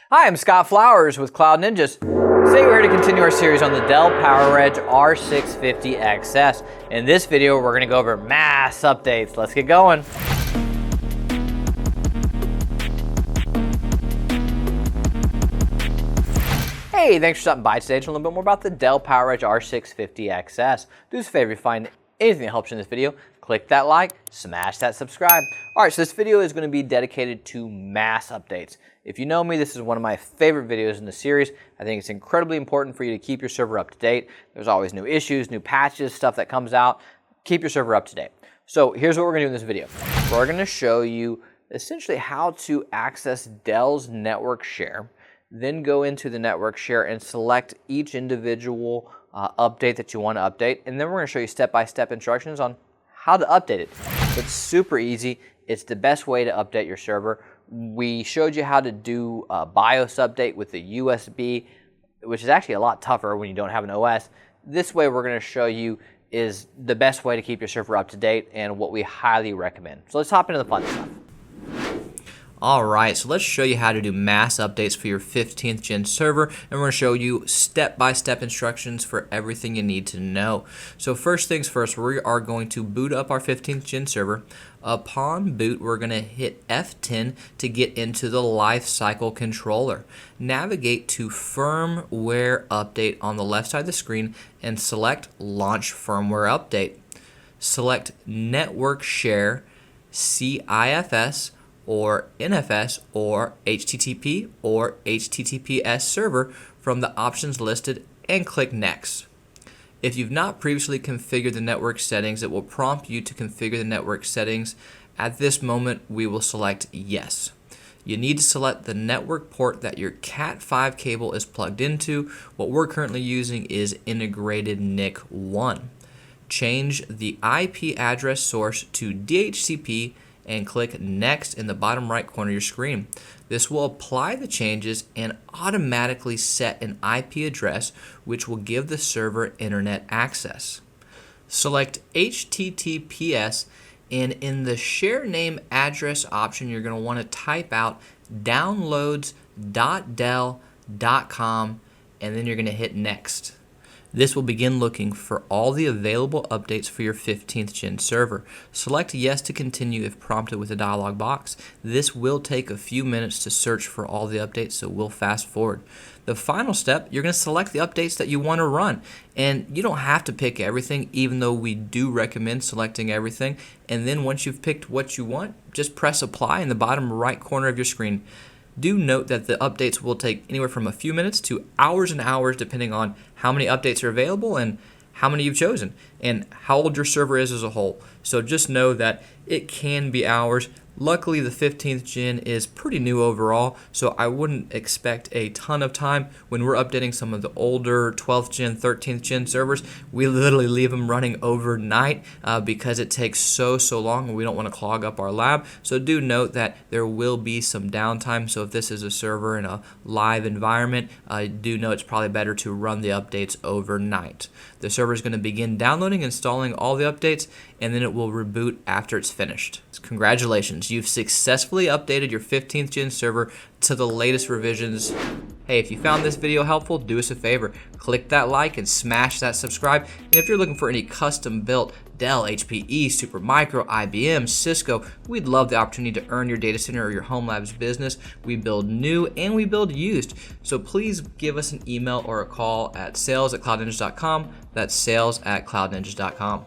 Hi, I'm Scott Flowers with Cloud Ninjas. Today we're here to continue our series on the Dell PowerEdge R650xs. In this video, we're going to go over mass updates. Let's get going. Hey, thanks for stopping by today to learn a little bit more about the Dell PowerEdge R650xs. Do us a favor, if you find anything that helps you in this video, click that like, smash that subscribe. All right, so this video is going to be dedicated to mass updates. If you know me, this is one of my favorite videos in the series. I think it's incredibly important for you to keep your server up to date. There's always new issues, new patches, stuff that comes out. Keep your server up to date. So here's what we're going to do in this video. We're going to show you essentially how to access Dell's network share, then go into the network share and select each individual update that you want to update. And then we're going to show you step-by-step instructions on how to update it. It's super easy. It's the best way to update your server. We showed you how to do a BIOS update with the USB, which is actually a lot tougher when you don't have an OS. This way we're going to show you is the best way to keep your server up to date and what we highly recommend. So let's hop into the fun stuff. Alright, so let's show you how to do mass updates for your 15th gen server, and we're going to show you step-by-step instructions for everything you need to know. So first things first, we are going to boot up our 15th gen server. Upon boot, we're going to hit F10 to get into the Lifecycle controller. Navigate to Firmware Update on the left side of the screen and select Launch Firmware Update. Select Network Share, CIFS, or NFS, or HTTP, or HTTPS server from the options listed and click Next. If you've not previously configured the network settings, it will prompt you to configure the network settings. At this moment, we will select Yes. You need to select the network port that your Cat5 cable is plugged into. What we're currently using is integrated NIC 1. Change the IP address source to DHCP and click Next in the bottom right corner of your screen. This will apply the changes and automatically set an IP address which will give the server internet access. Select HTTPS, and in the share name address option you're going to want to type out downloads.dell.com and then you're going to hit Next. This will begin looking for all the available updates for your 15th gen server. Select Yes to continue if prompted with a dialog box. This will take a few minutes to search for all the updates, so we'll fast forward. The final step, you're going to select the updates that you want to run. And you don't have to pick everything, even though we do recommend selecting everything. And then once you've picked what you want, just press Apply in the bottom right corner of your screen. Do note that the updates will take anywhere from a few minutes to hours and hours depending on how many updates are available and how many you've chosen and how old your server is as a whole. So just know that it can be hours. Luckily, the 15th gen is pretty new overall, so I wouldn't expect a ton of time. When we're updating some of the older 12th gen, 13th gen servers, we literally leave them running overnight because it takes so long and we don't want to clog up our lab. So do note that there will be some downtime, so if this is a server in a live environment, do know it's probably better to run the updates overnight. The server is going to begin downloading, installing all the updates, and then it will reboot after it's finished. Congratulations, you've successfully updated your 15th gen server to the latest revisions. Hey, if you found this video helpful, do us a favor. Click that like and smash that subscribe. And if you're looking for any custom built Dell, HPE, Supermicro, IBM, Cisco, we'd love the opportunity to earn your data center or your home lab's business. We build new and we build used. So please give us an email or a call at sales@cloudninjas.com. That's sales@cloudninjas.com.